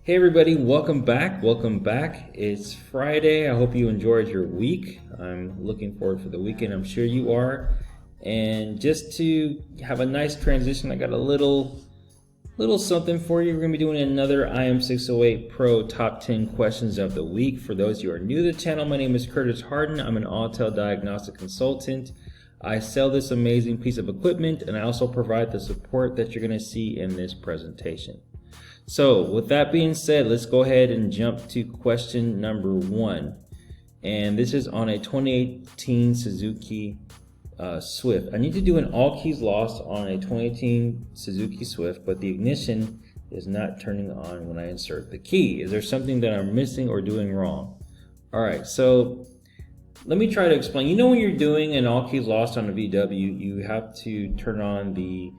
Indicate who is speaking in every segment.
Speaker 1: Hey everybody, welcome back. It's Friday. I hope you enjoyed your week. I'm looking forward for the weekend. I'm sure you are. And just to have a nice transition, I got a little something for you. We're going to be doing another IM608 Pro top 10 questions of the week. For those who are new to the channel, my name is Curtis Harden. I'm an Autel diagnostic consultant. I sell this amazing piece of equipment, and I also provide the support that you're going to see in this presentation. So with that being said, let's go ahead and jump to question number 1. And this is on a 2018 Suzuki Swift. I need to do an all keys lost on a 2018 Suzuki Swift, but the ignition is not turning on when I insert the key. Is there something that I'm missing or doing wrong? All right, so let me try to explain. You know, when you're doing an all keys lost on a VW, you have to turn on the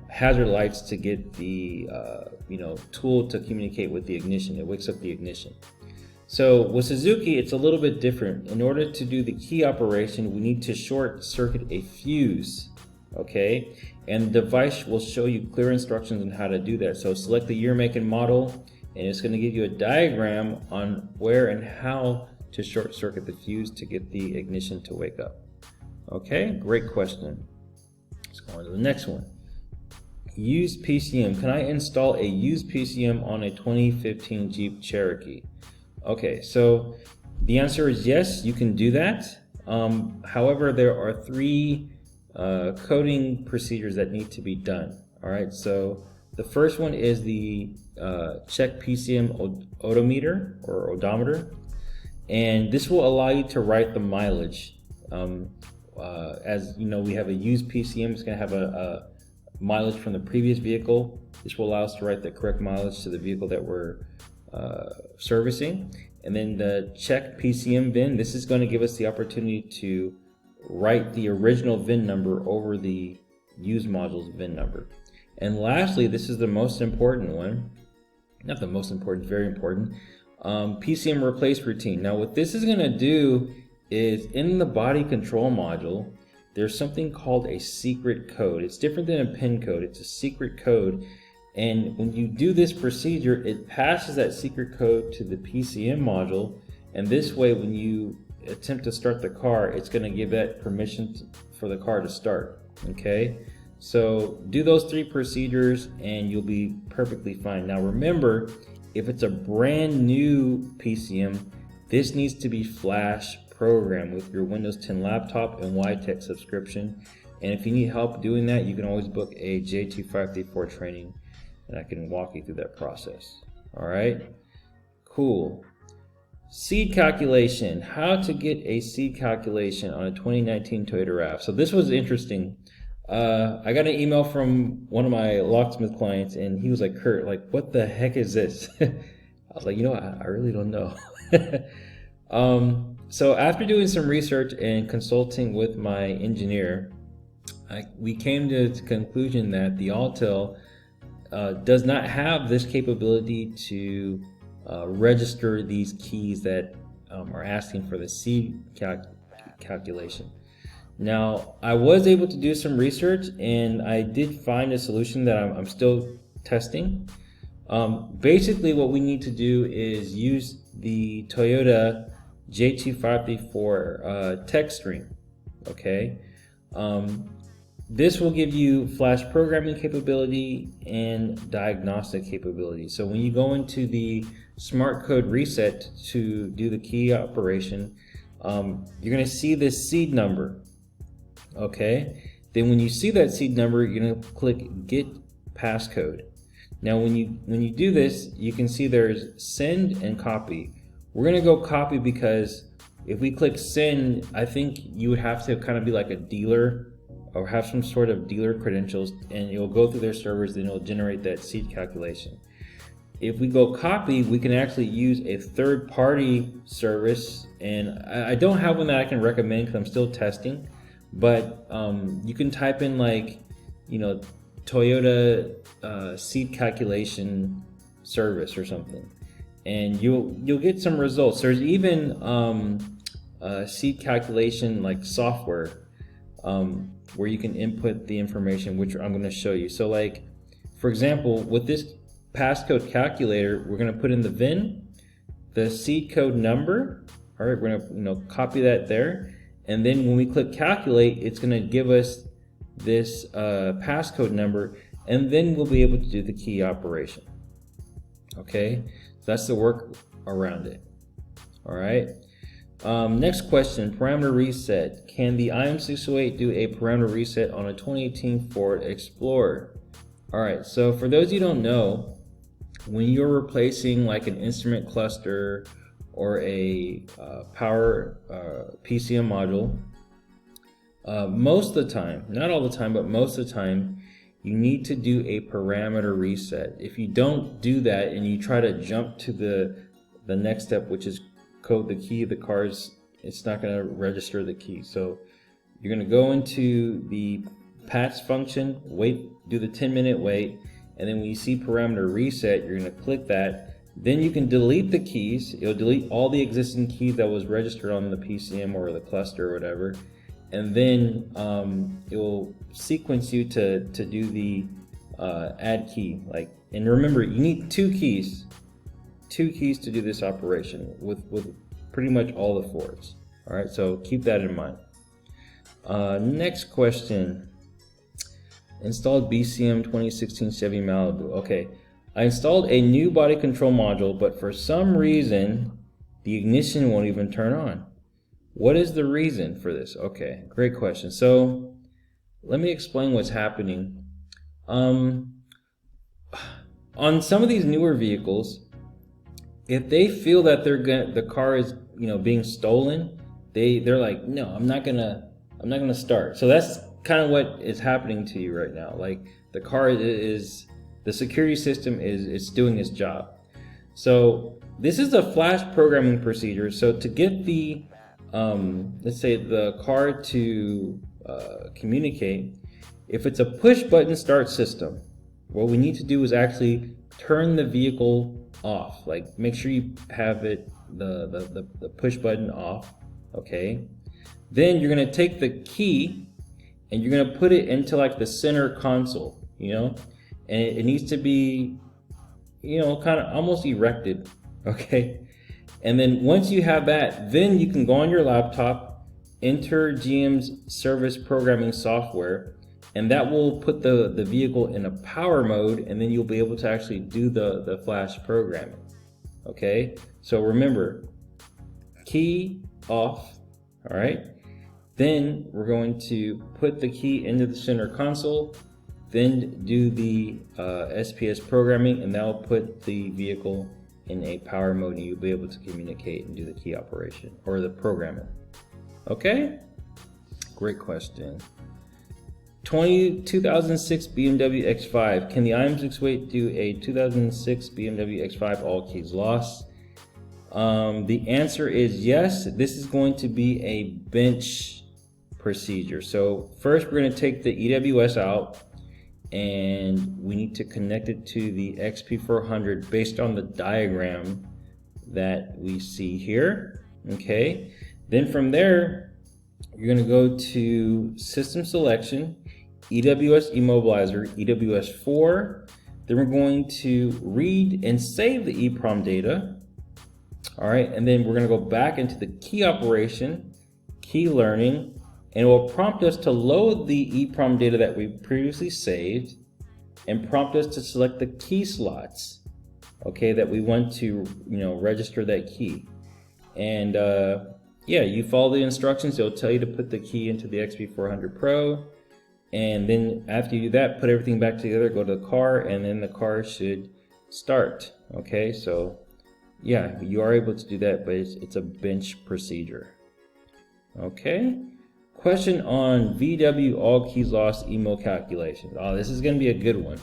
Speaker 1: hazard lights to get the tool to communicate with the ignition. It wakes up the ignition. So with Suzuki, it's a little bit different. In order to do the key operation, we need to short circuit a fuse, okay? And the device will show you clear instructions on how to do that. So select the year, make, and model, and it's going to give you a diagram on where and how to short circuit the fuse to get the ignition to wake up. Okay, great question. Let's go on to the next one. Used PCM. Can I install a used PCM on a 2015 Jeep Cherokee? Okay, so the answer is yes, you can do that. However, there are 3 coding procedures that need to be done. All right, so the first one is the check PCM odometer or odometer, and this will allow you to write the mileage. As you know, we have a used PCM. It's going to have a mileage from the previous vehicle. This will allow us to write the correct mileage to the vehicle that we're servicing. And then the check PCM VIN, this is going to give us the opportunity to write the original VIN number over the used module's VIN number. And lastly, this is the most important one, not the most important, very important, PCM replace routine. Now what this is going to do is in the body control module, there's something called a secret code. It's different than a PIN code. It's a secret code. And when you do this procedure, it passes that secret code to the PCM module. And this way, when you attempt to start the car, it's going to give that permission for the car to start. Okay? So do those 3 procedures and you'll be perfectly fine. Now remember, if it's a brand new PCM, this needs to be flash program with your Windows 10 laptop and YTech subscription. And if you need help doing that, you can always book a J2534 training and I can walk you through that process. All right, cool. Seed calculation, how to get a seed calculation on a 2019 Toyota Rav. So this was interesting. I got an email from one of my locksmith clients and he was like, Kurt, like, what the heck is this? I was like, I really don't know. So after doing some research and consulting with my engineer, we came to the conclusion that the Autel does not have this capability to register these keys that are asking for the seed calculation. Now, I was able to do some research and I did find a solution that I'm still testing. Basically, what we need to do is use the Toyota J2534 text string, okay? This will give you flash programming capability and diagnostic capability. So when you go into the smart code reset to do the key operation, you're going to see this seed number, okay? Then when you see that seed number, you're going to click get passcode. Now when you do this, you can see there's send and copy. We're going to go copy because if we click send, I think you would have to kind of be like a dealer or have some sort of dealer credentials, and you'll go through their servers, then it'll generate that seed calculation. If we go copy, we can actually use a third-party service, and I don't have one that I can recommend because I'm still testing, but you can type in like, Toyota seed calculation service or something, and you'll get some results. There's even seed calculation like software where you can input the information, which I'm going to show you. So like, for example, with this passcode calculator, we're going to put in the VIN, the seed code number. All right, we're going to copy that there, and then when we click calculate, it's going to give us this passcode number, and then we'll be able to do the key operation. Okay, so that's the work around it. All right. Next question, parameter reset. Can the IM608 do a parameter reset on a 2018 Ford Explorer? All right, so for those you don't know, when you're replacing like an instrument cluster or a power PCM module, most of the time, not all the time, but most of the time, you need to do a parameter reset. If you don't do that and you try to jump to the next step, which is code the key of the cars, it's not going to register the key. So you're going to go into the patch function, wait, do the 10-minute wait, and then when you see parameter reset, you're going to click that. Then you can delete the keys. It'll delete all the existing keys that was registered on the PCM or the cluster or whatever, and then it will sequence you to do the add key. And remember, you need two keys to do this operation with pretty much all the Fords. All right, so keep that in mind. Next question. Installed BCM 2016 Chevy Malibu. Okay, I installed a new body control module, but for some reason the ignition won't even turn on. What is the reason for this? Okay, great question. So let me explain what's happening. On some of these newer vehicles, if they feel that the car is being stolen, they're like, no, I'm not gonna start. So that's kind of what is happening to you right now. Like the car the security system is doing its job. So this is a flash programming procedure. So to get the let's say the car to communicate, if it's a push button start system, what we need to do is actually turn the vehicle off. Like make sure you have it the push button off. Okay, then you're gonna take the key and you're gonna put it into like the center console, and it needs to be kind of almost erected. Okay, and then once you have that, then you can go on your laptop, enter GM's service programming software, and that will put the vehicle in a power mode, and then you'll be able to actually do the flash programming. Okay, so remember, key off. All right, then we're going to put the key into the center console, then do the SPS programming, and that will put the vehicle in a power mode, and you'll be able to communicate and do the key operation or the programming. Okay, great question. 2006 BMW X5. Can the IM608 do a 2006 BMW X5 all keys lost? The answer is yes. This is going to be a bench procedure. So first we're going to take the EWS out, and we need to connect it to the XP400 based on the diagram that we see here. Okay, then from there you're going to go to system selection, EWS immobilizer, EWS4. Then we're going to read and save the EEPROM data. All right, and then we're going to go back into the key operation, key learning, and it will prompt us to load the EEPROM data that we previously saved and prompt us to select the key slots, okay, that we want to register that key. And yeah, you follow the instructions. It'll tell you to put the key into the XP400 Pro, and then after you do that, put everything back together, go to the car, and then the car should start. Okay, so yeah, you are able to do that, but it's a bench procedure. Okay, question on VW all keys lost IMMO calculations. Oh, this is going to be a good one.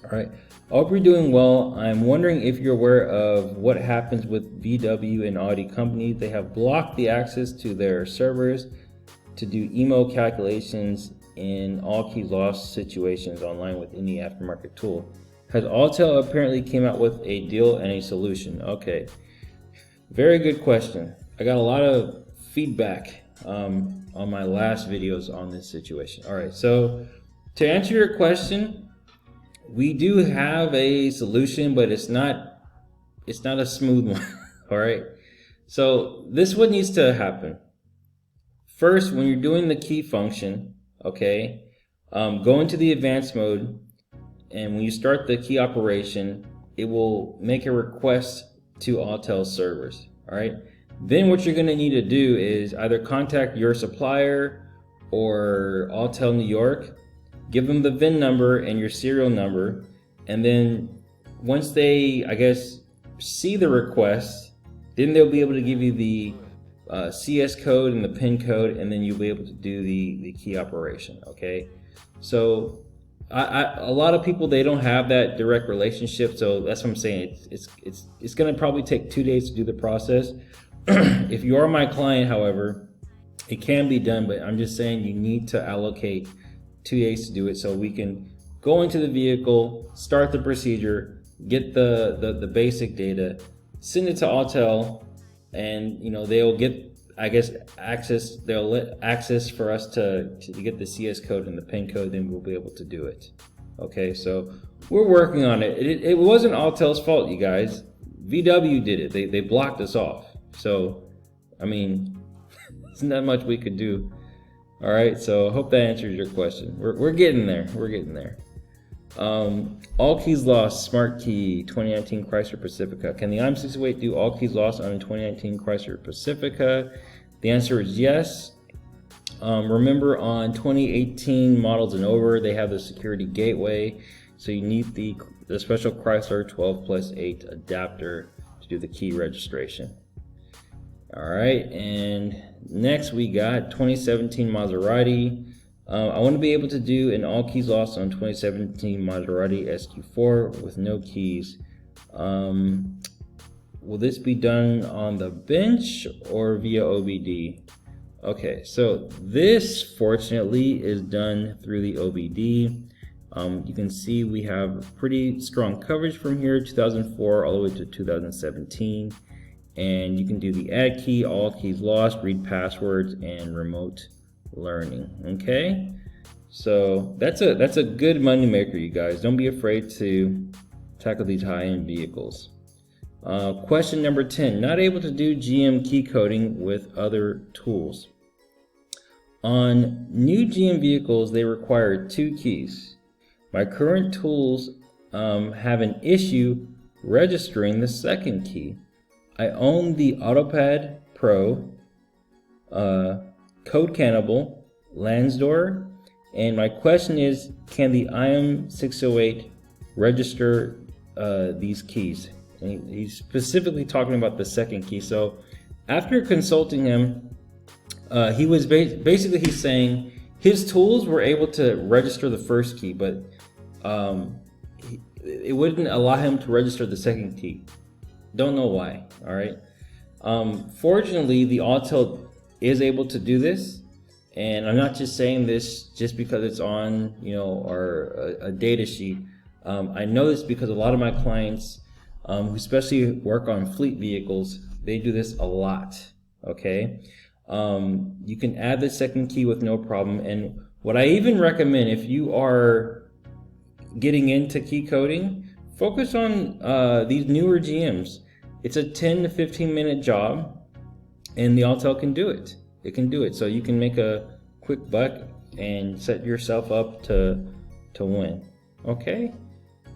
Speaker 1: All right, I hope you're doing well. I'm wondering if you're aware of what happens with VW and Audi companies. They have blocked the access to their servers to do IMMO calculations in all keys lost situations online with any aftermarket tool. Has Autel apparently came out with a deal and a solution? Okay, very good question. I got a lot of feedback on my last videos on this situation. All right, so to answer your question, we do have a solution, but it's not a smooth one. All right. So this is what needs to happen. First, when you're doing the key function, okay, go into the advanced mode, and when you start the key operation, it will make a request to Autel servers. All right. Then what you're going to need to do is either contact your supplier or Autel New York, give them the VIN number and your serial number, and then once they, I guess, see the request, then they'll be able to give you the CS code and the PIN code, and then you'll be able to do the key operation. Okay, so a lot of people, they don't have that direct relationship, so that's what I'm saying. It's going to probably take 2 days to do the process. If you are my client, however, it can be done, but I'm just saying you need to allocate 2 days to do it, so we can go into the vehicle, start the procedure, get the basic data, send it to Autel, and they'll get, I guess, access. They'll let access for us to get the CS code and the PIN code. Then we'll be able to do it. Okay, so we're working on it. It wasn't Autel's fault, you guys. VW did it. They blocked us off. So, I mean, there's not much we could do. All right, so I hope that answers your question. We're getting there. We're getting there. All keys lost, smart key, 2019 Chrysler Pacifica. Can the IM608 do all keys lost on a 2019 Chrysler Pacifica? The answer is yes. Remember, on 2018 models and over, they have the security gateway, so you need the special Chrysler 12+8 adapter to do the key registration. All right, and next we got 2017 Maserati. I want to be able to do an all keys lost on 2017 Maserati SQ4 with no keys. Will this be done on the bench or via OBD? Okay, so this fortunately is done through the OBD. You can see we have pretty strong coverage from here, 2004 all the way to 2017. And you can do the add key, all keys lost, read passwords, and remote learning. Okay, so that's a good money maker, you guys. Don't be afraid to tackle these high-end vehicles. Question number 10, not able to do GM key coding with other tools. On new GM vehicles, they require 2 keys. My current tools have an issue registering the second key. I own the AutoPad Pro, Code Cannibal, Lansdor, and my question is, can the IM608 register these keys? And he's specifically talking about the second key. So after consulting him, he was basically he's saying his tools were able to register the first key, but it wouldn't allow him to register the second key. Don't know why. All right. Fortunately, the Autel is able to do this, and I'm not just saying this just because it's on a data sheet. I know this because a lot of my clients, who especially work on fleet vehicles, they do this a lot. Okay. You can add the second key with no problem, and what I even recommend, if you are getting into key coding, focus on these newer GMs. It's a 10 to 15 minute job, and the Autel can do it. It can do it. So you can make a quick buck and set yourself up to win. Okay?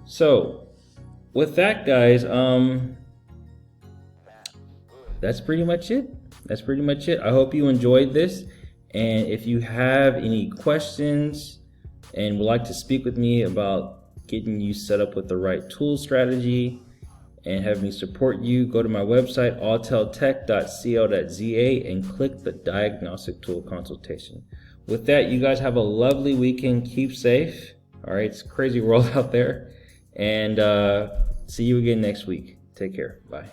Speaker 1: So with that, guys, that's pretty much it. That's pretty much it. I hope you enjoyed this. And if you have any questions and would like to speak with me about getting you set up with the right tool strategy and have me support you, go to my website, auteltech.co.za, and click the diagnostic tool consultation. With that, you guys have a lovely weekend. Keep safe. All right, it's a crazy world out there. And see you again next week. Take care. Bye.